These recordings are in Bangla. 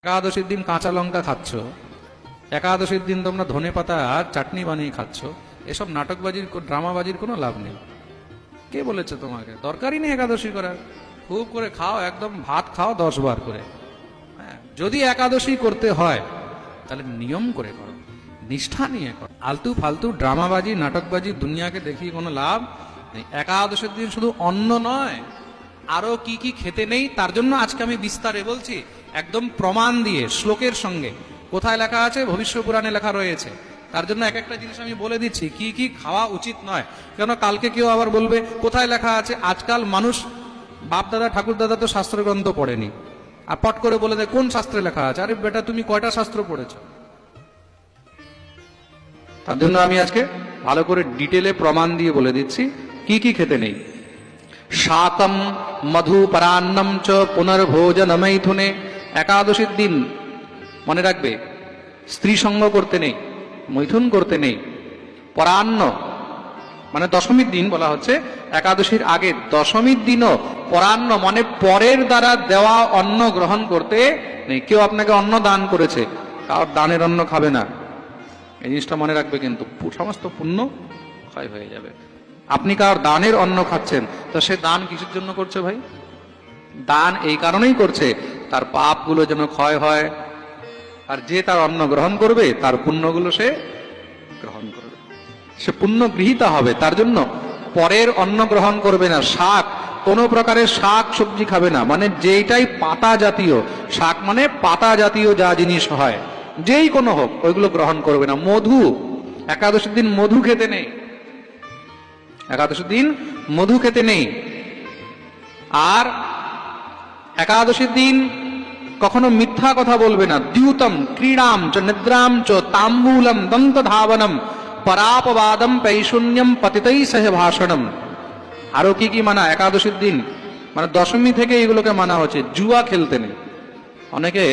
একাদশীর দিন কাঁচা লঙ্কা খাচ্ছ, একাদশীর দিন তোমরা ধনেপাতা চাটনি বানিয়ে খাচ্ছ। এসব নাটকবাজির ড্রামাবাজির কোনো লাভ নেই। কে বলেছে তোমাকে? দরকারই নেই একাদশী করার। খুব করে খাও, একদম ভাত খাও 10 বার করে। হ্যাঁ, যদি একাদশী করতে হয় তাহলে নিয়ম করে করো, নিষ্ঠা নিয়ে করো। আলতু ফালতু ড্রামাবাজি নাটকবাজি দুনিয়াকে দেখিয়ে কোনো লাভ নেই। একাদশের দিন শুধু অন্ন নয়, আরো কি কি খেতে নেই তার জন্য আজকে আমি বিস্তারে বলছি, একদম প্রমাণ দিয়ে শ্লোকের সঙ্গে। কোথায় লেখা আছে? ভবিষ্য পুরাণে লেখা রয়েছে। তার জন্য এক একটা জিনিস আমি বলে দিচ্ছি কি কি খাওয়া উচিত নয়। কেন কালকে কেউ আবার বলবে কোথায় লেখা আছে। আজকাল মানুষ বাপ দাদা ঠাকুর দাদা তো শাস্ত্রগ্রন্থ পড়েনি, আর পট করে বলে দেয় কোন শাস্ত্রে লেখা আছে। আরে বেটা, তুমি কয়টা শাস্ত্র পড়েছো? তার জন্য আমি আজকে ভালো করে ডিটেলে প্রমাণ দিয়ে বলে দিচ্ছি কি কি খেতে নেই। শাকম মধু পরান্নম চ পুনর্ভোজন মৈথুনে। একাদশীর দিন মনে রাখবে, স্ত্রী সঙ্গ করতে নেই, মৈথুন করতে নেই। পরান্ন মানে দশমীর দিন বলা হচ্ছে, একাদশীর আগে দশমীর দিনও পরান্ন মানে পরের দ্বারা দেওয়া অন্ন গ্রহণ করতে নেই। কেউ আপনাকে অন্ন দান করেছে, কারোর দানের অন্ন খাবে না। এই জিনিসটা মনে রাখবে, কিন্তু সমস্ত পুণ্য ক্ষয় হয়ে যাবে। আপনি কারোর দানের অন্ন খাচ্ছেন, তো সে দান কিসের জন্য করছে ভাই? দান এই কারণেই করছে তার পাপগুলো যেন ক্ষয় হয়, আর যে তার অন্ন গ্রহণ করবে তার পুণ্যগুলো সে গ্রহণ করবে, সে পুণ্য গৃহীতা হবে। তার জন্য পরের অন্ন গ্রহণ করবে না। শাক, কোনো প্রকারের শাক সবজি খাবে না, মানে যেইটাই পাতা জাতীয়, শাক মানে পাতা জাতীয় যা জিনিস হয় যেই কোনো হোক, ওইগুলো গ্রহণ করবে না। মধু, একাদশীর দিন মধু খেতে নেই, একাদশীর দিন মধু খেতে নেই। আর একাদশীর দিন কখনো মিথ্যা কথা বলবে না। দ্যুতম ক্রীড়াম চ নিদ্রাম চ তাম্বুলম দন্ত ধাবনম পরাপবাদম পৈশূন্যম পতিতৈ সহ ভাষণম। আরো কি কি মানা একাদশীর দিন? মানে দশমী থেকে এগুলোকে মানা হচ্ছে। জুয়া খেলতে নেই। অনেকে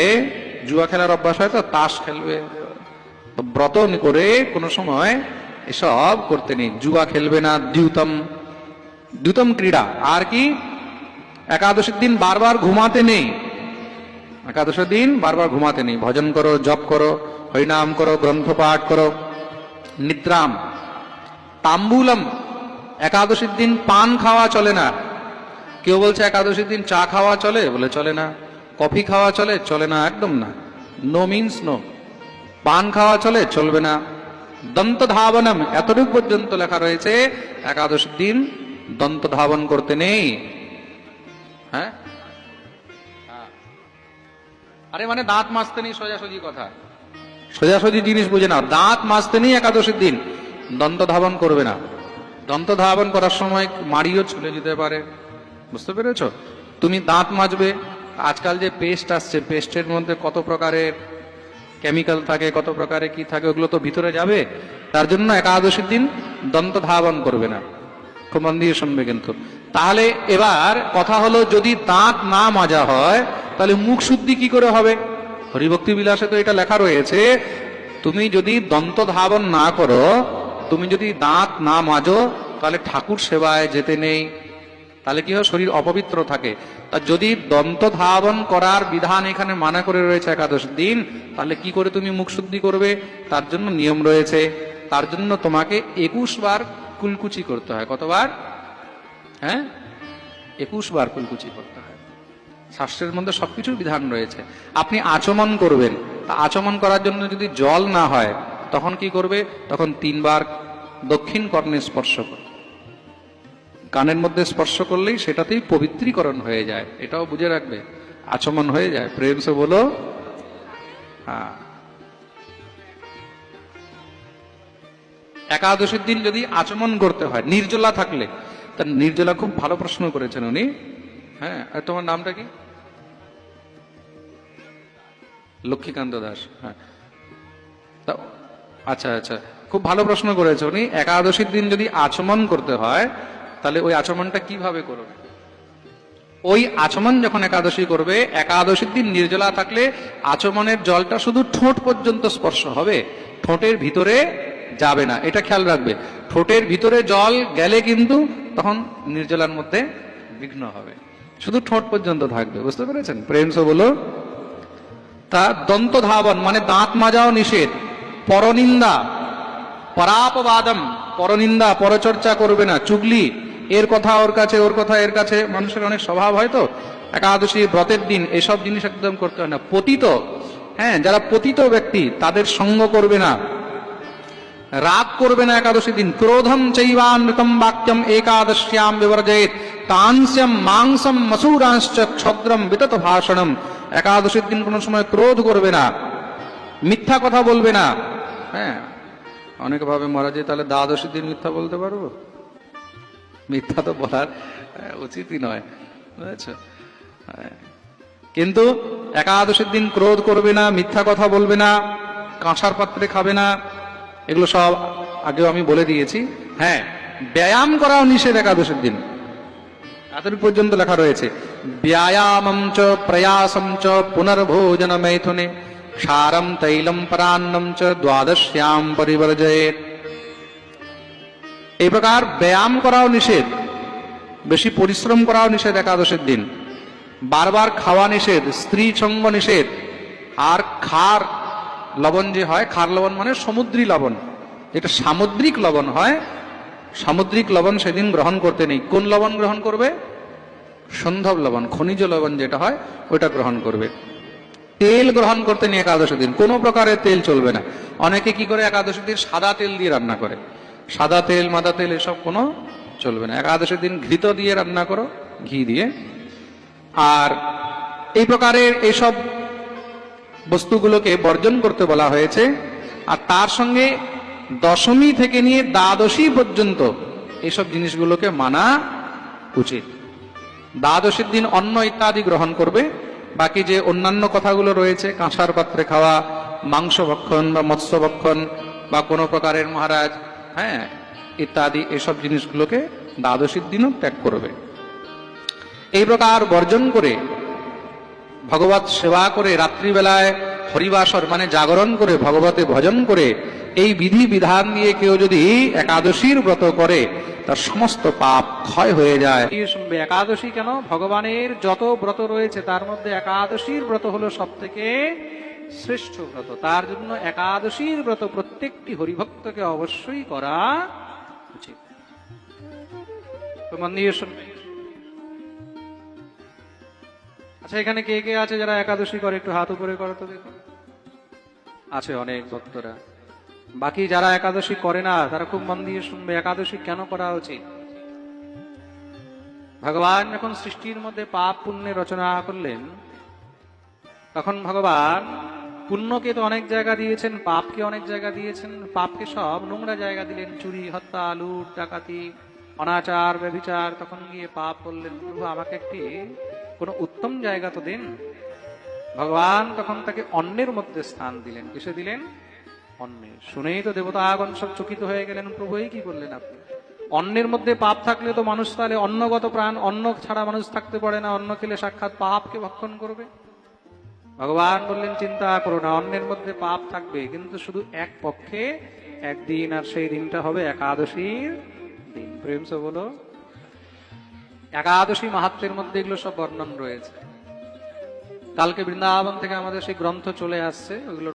জুয়া খেলার অভ্যাস হয়, তো তাস খেলবে, ব্রত করে কোনো সময় এসব করতে নেই। জুয়া খেলবে না। দ্যুতম, দ্যুতম ক্রীড়া। আর কি? একাদশীর দিন বারবার ঘুমাতে নেই। একাদশীর দিন বারবার ঘুমাতে নেই। ভজন করো, জপ করো, হরিনাম করো, গ্রন্থ পাঠ করো। নিদ্রাম। তাম্বুলম, একাদশীর দিন পান খাওয়া চলে না। কেউ বলছে একাদশীর দিন চা খাওয়া চলে, বলে চলে না। কফি খাওয়া চলে, চলে না, একদম না। No means no. পান খাওয়া চলে, চলবে না। দন্ত ধাবনম, এতটুকু পর্যন্ত লেখা রয়েছে একাদশীর দিন দন্ত ধাবন করতে নেই। হ্যাঁ, আরে মানে দাঁত মাজতে নেই, সোজাসুজি কথা, সোজাসুজি জিনিস বুঝে নাও। দাঁত মাজতে নেই একাদশীর দিন, দন্ত ধাবন করবে না। দন্ত ধাবন করার সময় মাড়িও ছুলে যেতে পারে, বুঝতে পেরেছ? তুমি দাঁত মাজবে, আজকাল যে পেস্ট আসছে, পেস্টের মধ্যে কত প্রকারের কেমিক্যাল থাকে, কত প্রকারে কি থাকে, ওগুলো তো ভিতরে যাবে। তার জন্য একাদশীর দিন দন্ত ধাবন করবে না। খুব মন দিয়ে শুনবে কিন্তু। তাহলে এবার কথা হলো, যদি দাঁত না মাজা হয় তাহলে মুখ শুদ্ধি কি করে হবে? হরিভক্তি বিলাসে তো এটা লেখা রয়েছে, তুমি যদি দন্ত ধাবন না করো, তুমি যদি দাঁত না মাজো, তাহলে ঠাকুর সেবায় যেতে নেই। তাহলে কি হয়? শরীর অপবিত্র থাকে। তা যদি দন্ত ধাবন করার বিধান এখানে মানা করে রয়েছে একাদশ দিন, তাহলে কি করে তুমি মুখ শুদ্ধি করবে? তার জন্য নিয়ম রয়েছে। তার জন্য তোমাকে 21 বার কুলকুচি করতে হয়। কতবার? হ্যাঁ, 21 বার কুলকুচি করতে হয়। শাস্ত্রের মধ্যে সবকিছুর বিধান রয়েছে। আপনি আচমন করবেন, তা আচমন করার জন্য যদি জল না হয়, তখন কি করবে? তখন 3 বার দক্ষিণ কর্ণে স্পর্শ করবে। কানের মধ্যে স্পর্শ করলেই সেটাতেই পবিত্রীকরণ হয়ে যায়। এটাও বুঝে রাখবে, আচমন হয়ে যায়। প্রেম সে বলো হ্যাঁ। একাদশীর দিন যদি আচমন করতে হয়, নির্জলা থাকলে, তা নির্জলা, খুব ভালো প্রশ্ন করেছেন উনি। হ্যাঁ, আর তোমার নামটা কি? লক্ষ্মীকান্ত দাস। হ্যাঁ, আচ্ছা আচ্ছা, খুব ভালো প্রশ্ন করেছে উনি। একাদশীর দিন যদি আচমন করতে হয়, তাহলে ওই আচমনটা কিভাবে করবে? ওই আচমন যখন একাদশী করবে, একাদশীর দিন নির্জলা থাকলে আচমনের জলটা শুধু ঠোঁট পর্যন্ত স্পর্শ হবে, ঠোঁটের ভিতরে যাবে না। এটা খেয়াল রাখবে। ঠোঁটের ভিতরে জল গেলে কিন্তু তখন নির্জলার মধ্যে বিঘ্ন হবে। শুধু ঠোঁট পর্যন্ত থাকবে, বুঝতে পেরেছেন? প্রেম সে বলো তা দন্ত ধাবন মানে দাঁত মাজাও নিষেধ, পরনিন্দা, পরাপবাদম, পরনিন্দা পরচর্চা করবে না, চুগলি, এর কথা ওর কাছে, ওর কথা এর কাছে, মানুষের অনেক স্বভাব হয় তো, একাদশী ব্রতের দিন এসব জিনিস একদম করতে হয় না। পতিত, হ্যাঁ, যারা পতিত ব্যক্তি তাদের সঙ্গ করবে না, রাগ করবে না একাদশী দিন। ক্রোধম চৈবানৃতম বাক্যম একাদশ্যাম বিবর্জয়েত তাংস্যম মাংসম মসুরাংশ্চ ক্ষদ্রম বিতত ভাষণম। একাদশীর দিন কোনো সময় ক্রোধ করবে না, মিথ্যা কথা বলবে না। হ্যাঁ, অনেকে ভাবে মহারাজ তাহলে দ্বাদশীর দিন মিথ্যা বলতে পারবো? মিথ্যা তো বলার উচিতই নয়, বুঝেছ? কিন্তু একাদশীর দিন ক্রোধ করবে না, মিথ্যা কথা বলবে না, কাঁসার পাত্রে খাবে না, এগুলো সব আগেও আমি বলে দিয়েছি। হ্যাঁ, ব্যায়াম করাও নিষেধ একাদশীর দিন, এতটুকু পর্যন্ত লেখা রয়েছে। ব্যায়ামম চ প্রয়াসম চ পুনর্ভোজন मैथुने क्षारम तैलम परान्नम च द्वादश्याम परिवर्जयेत। এই প্রকার ব্যায়াম করাও নিষেধ, বেশি পরিশ্রম করাও নিষেধ একাদশীর দিন, বারবার খাওয়া নিষেধ, স্ত্রী সঙ্গ নিষেধ। আর খার লবণ যে হয়, খার লবণ মানে সমুদ্রী লবণ, এটা সামুদ্রিক লবণ হয়, সামুদ্রিক লবণ সেদিন গ্রহণ করতে নেই। কোন লবণ গ্রহণ করবে? সন্ধব লবণ, খনিজ লবণ যেটা হয় ওইটা গ্রহণ করবে। তেল গ্রহণ করতে নেই একাদশী দিন, কোনো প্রকারের তেল চলবে না। অনেকে কি করে একাদশী দিন সাদা তেল দিয়ে রান্না করে, সাদা তেল মাদা তেল এসব কোনো চলবে না। একাদশী দিন ঘৃত দিয়ে রান্না করো, ঘি দিয়ে। আর এই প্রকারের এসব বস্তুগুলোকে বর্জন করতে বলা হয়েছে। আর তার সঙ্গে দশমী থেকে নিয়ে দ্বাদশী পর্যন্ত এসব জিনিসগুলোকে মানা উচিত। দ্বাদশীর দিন অন্ন ইত্যাদি গ্রহণ করবে, বাকি যে অন্যান্য কথাগুলো রয়েছে, কাঁসার পাত্রে খাওয়া, মাংস ভক্ষণ বা মৎস্য ভক্ষণ বা কোনো প্রকারের মহারাজ, হ্যাঁ, ইত্যাদি এসব জিনিসগুলোকে দ্বাদশীর দিনও ত্যাগ করবে। এই প্রকার বর্জন করে ভগবত সেবা করে, রাত্রিবেলায় হরিবাসর মানে জাগরণ করে, ভগবতে ভজন করে, এই বিধি বিধান দিয়ে কেউ যদি একাদশীর ব্রত করে তার সমস্ত পাপ ক্ষয় হয়ে যায়। শুনবে একাদশী কেন? ভগবানের যত ব্রত রয়েছে তার মধ্যে একাদশীর ব্রত হলো সব থেকে শ্রেষ্ঠ ব্রত। তার জন্য একাদশীর ব্রত প্রত্যেকটি হরিভক্তকে অবশ্যই করা উচিত। তো মন দিয়ে শুনবে। আচ্ছা, এখানে কে কে আছে যারা একাদশী করে? একটু হাত উপরে করো তো দেখো। আছে অনেক ভক্তরা। বাকি যারা একাদশী করে না তারা খুব মন দিয়ে শুনবে একাদশী কেন করা উচিত। ভগবান যখন সৃষ্টির মধ্যে পাপ পুণ্যের রচনা করলেন, তখন ভগবান পুণ্যকে তো অনেক জায়গা দিয়েছেন, পাপকে অনেক জায়গা দিয়েছেন। পাপকে সব নোংরা জায়গা দিলেন, চুরি, হত্যা, লুট, ডাকাতি, অনাচার, ব্যভিচার। তখন গিয়ে পাপ বললেন, প্রভু আমাকে একটি কোন উত্তম জায়গা তো দিন। ভগবান তখন তাকে অন্নের মধ্যে স্থান দিলেন। কিসে দিলেন? অন্নে। শুনেই তো দেবতাগণ সব চকিত হয়ে গেলেন, প্রভু এই কি করলেন আপনি? অন্নের মধ্যে পাপ থাকলে তো মানুষ তাহলে অন্নগত প্রাণ, অন্ন ছাড়া মানুষ থাকতে পারে না, অন্ন খেলে সাক্ষাৎ পাপকে ভক্ষণ করবে। ভগবান বললেন চিন্তা করো না, অন্নের মধ্যে পাপ থাকবে কিন্তু শুধু এক পক্ষে একদিন, আর সেই দিনটা হবে একাদশীর দিন। প্রেম সে বলো। একাদশী মাহাত্ম্যের মধ্যে এগুলো সব বর্ণন রয়েছে। কালকে বৃন্দাবন থেকে আমাদের সেই গ্রন্থ চলে আসছে, ওগুলো